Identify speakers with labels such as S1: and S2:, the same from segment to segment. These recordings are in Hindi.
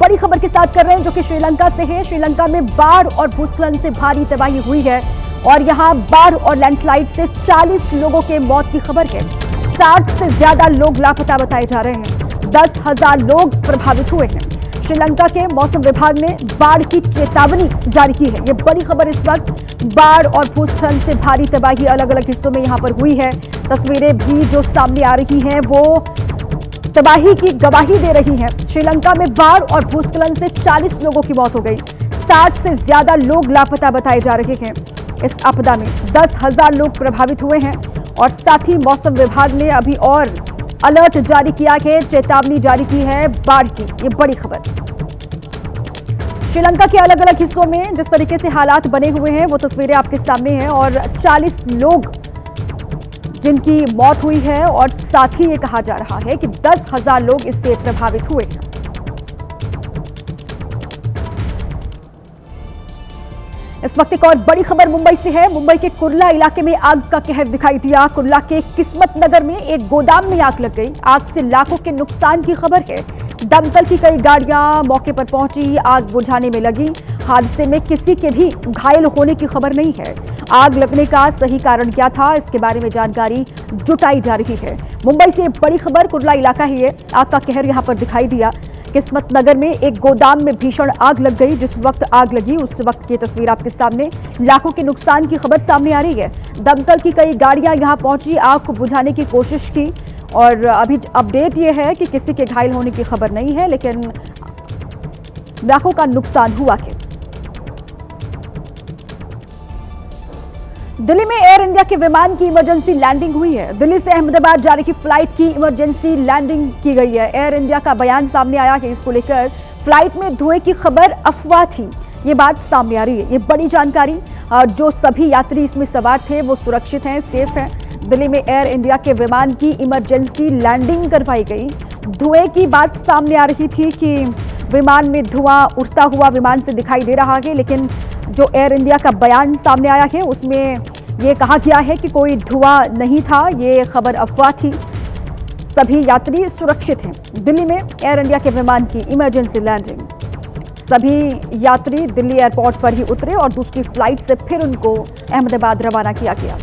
S1: बड़ी खबर के साथ कर रहे हैं जो कि श्रीलंका से है। श्रीलंका में बाढ़ और भूस्खलन से भारी तबाही हुई है और यहां बाढ़ और लैंडस्लाइड से 40 लोगों के मौत की खबर है। 60 से ज्यादा लोग लापता बताए जा रहे हैं। 10,000 लोग प्रभावित हुए हैं। श्रीलंका के मौसम विभाग ने बाढ़ की चेतावनी जारी की है। ये बड़ी खबर इस वक्त बाढ़ और भूस्खलन से भारी तबाही अलग अलग हिस्सों में यहां पर हुई है। तस्वीरें भी जो सामने आ रही हैं वो तबाही की गवाही दे रही हैं। श्रीलंका में बाढ़ और भूस्खलन से 40 लोगों की मौत हो गई। 60 से ज्यादा लोग लापता बताए जा रहे हैं। इस आपदा में 10,000 लोग प्रभावित हुए हैं और साथ ही मौसम विभाग ने अभी और अलर्ट जारी किया है, चेतावनी जारी की है बाढ़ की। ये बड़ी खबर श्रीलंका के अलग अलग हिस्सों में जिस तरीके से हालात बने हुए हैं वो तस्वीरें आपके सामने हैं और 40 लोग जिनकी मौत हुई है और साथ ही ये कहा जा रहा है कि 10,000 लोग इससे प्रभावित हुए हैं। इस वक्त एक और बड़ी खबर मुंबई से है। मुंबई के कुर्ला इलाके में आग का कहर दिखाई दिया। कुर्ला के किस्मत नगर में एक गोदाम में आग लग गई। आग से लाखों के नुकसान की खबर है। दमकल की कई गाड़ियां मौके पर पहुंची, आग बुझाने में लगी। हादसे में किसी के भी घायल होने की खबर नहीं है। आग लगने का सही कारण क्या था, इसके बारे में जानकारी जुटाई जा रही है। मुंबई से बड़ी खबर, कुर्ला इलाका ही है। आग का कहर यहां पर दिखाई दिया। किस्मत नगर में एक गोदाम में भीषण आग लग गई। जिस वक्त आग लगी उस वक्त की तस्वीर आपके सामने। लाखों के नुकसान की खबर सामने आ रही है। दमकल की कई गाड़ियां यहां पहुंची, आग को बुझाने की कोशिश की और अभी अपडेट यह है कि किसी के घायल होने की खबर नहीं है, लेकिन लाखों का नुकसान हुआ है। दिल्ली में एयर इंडिया के विमान की इमरजेंसी लैंडिंग हुई है। दिल्ली से अहमदाबाद जा रही फ्लाइट की इमरजेंसी लैंडिंग की गई है। एयर इंडिया का बयान सामने आया है। इसको लेकर फ्लाइट में धुएं की खबर अफवाह थी, ये बात सामने आ रही है। ये बड़ी जानकारी। जो सभी यात्री इसमें सवार थे वो सुरक्षित हैं, सेफ हैं। दिल्ली में एयर इंडिया के विमान की इमरजेंसी लैंडिंग करवाई गई। धुएं की बात सामने आ रही थी कि विमान में धुआं उड़ता हुआ विमान से दिखाई दे रहा है, लेकिन जो एयर इंडिया का बयान सामने आया है उसमें ये कहा गया है कि कोई धुआं नहीं था, ये खबर अफवाह थी। सभी यात्री सुरक्षित हैं। दिल्ली में एयर इंडिया के विमान की इमरजेंसी लैंडिंग। सभी यात्री दिल्ली एयरपोर्ट पर ही उतरे और दूसरी फ्लाइट से फिर उनको अहमदाबाद रवाना किया गया।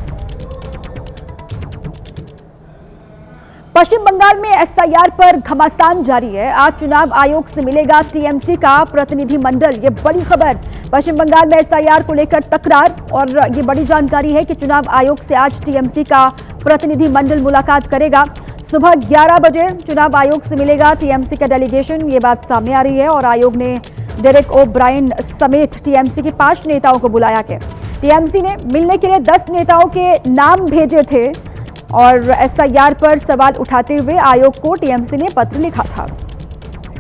S1: पश्चिम बंगाल में एसआईआर पर घमासान जारी है। आज चुनाव आयोग से मिलेगा टीएमसी का प्रतिनिधिमंडल। ये बड़ी खबर। पश्चिम बंगाल में एसआईआर को लेकर तकरार और ये बड़ी जानकारी है कि चुनाव आयोग से आज टीएमसी का प्रतिनिधिमंडल मुलाकात करेगा। सुबह 11 बजे चुनाव आयोग से मिलेगा टीएमसी का डेलीगेशन, ये बात सामने आ रही है और आयोग ने डेरेक ओ ब्रायन समेत टीएमसी के 5 नेताओं को बुलाया है। टीएमसी ने मिलने के लिए 10 नेताओं के नाम भेजे थे और एसआईआर पर सवाल उठाते हुए आयोग को टीएमसी ने पत्र लिखा था।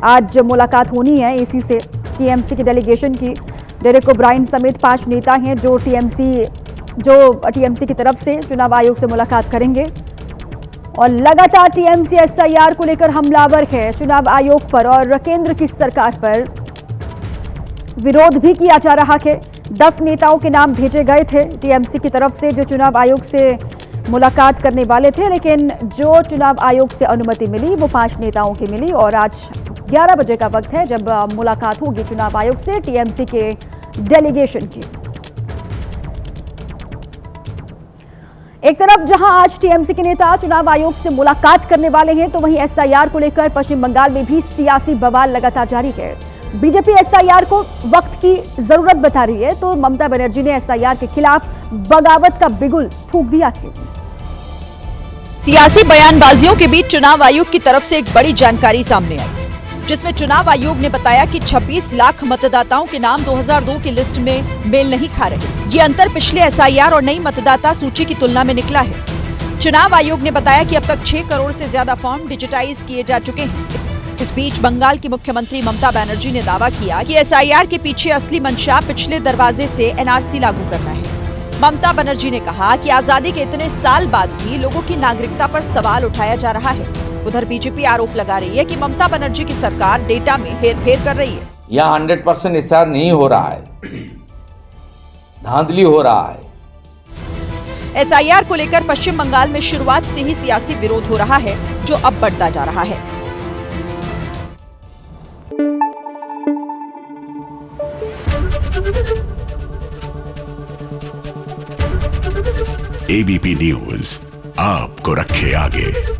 S1: आज मुलाकात होनी है इसी से टीएमसी के डेलीगेशन की। डेरेक ओ ब्रायन समेत 5 नेता हैं जो टीएमसी की तरफ से चुनाव आयोग से मुलाकात करेंगे। और लगातार टीएमसी एसआईआर को लेकर हमलावर है। चुनाव आयोग पर और केंद्र की सरकार पर विरोध भी किया जा रहा है। 10 नेताओं के नाम भेजे गए थे टीएमसी की तरफ से जो चुनाव आयोग से मुलाकात करने वाले थे, लेकिन जो चुनाव आयोग से अनुमति मिली वो 5 नेताओं की मिली और आज 11 बजे का वक्त है जब मुलाकात होगी चुनाव आयोग से टीएमसी के डेलीगेशन की। एक तरफ जहां आज टीएमसी के नेता चुनाव आयोग से मुलाकात करने वाले हैं, तो वहीं एसआईआर को लेकर पश्चिम बंगाल में भी सियासी बवाल लगातार जारी है। बीजेपी एसआईआर को वक्त की जरूरत बता रही है, तो ममता बनर्जी ने एसआईआर के खिलाफ बगावत का बिगुल फूंक दिया है।
S2: सियासी बयानबाजियों के बीच चुनाव आयोग की तरफ से एक बड़ी जानकारी सामने आई, जिसमें चुनाव आयोग ने बताया कि 26 लाख मतदाताओं के नाम 2002 की लिस्ट में मेल नहीं खा रहे। ये अंतर पिछले एसआईआर और नई मतदाता सूची की तुलना में निकला है। चुनाव आयोग ने बताया कि अब तक 6 करोड़ से ज्यादा फॉर्म डिजिटाइज किए जा चुके हैं। इस बीच बंगाल की मुख्यमंत्री ममता बनर्जी ने दावा किया कि एसआईआर के पीछे असली मंशा पिछले दरवाजे से एनआरसी लागू करना है। ममता बनर्जी ने कहा कि आजादी के इतने साल बाद भी लोगों की नागरिकता पर सवाल उठाया जा रहा है। उधर बीजेपी आरोप लगा रही है कि ममता बनर्जी की सरकार डेटा में हेरफेर कर रही है।
S3: यहाँ 100% एसआईआर नहीं हो रहा है, धांधली हो रहा है।
S2: एसआईआर को लेकर पश्चिम बंगाल में शुरुआत से ही सियासी विरोध हो रहा है, जो अब बढ़ता जा रहा है।
S4: एबीपी न्यूज आपको रखे आगे।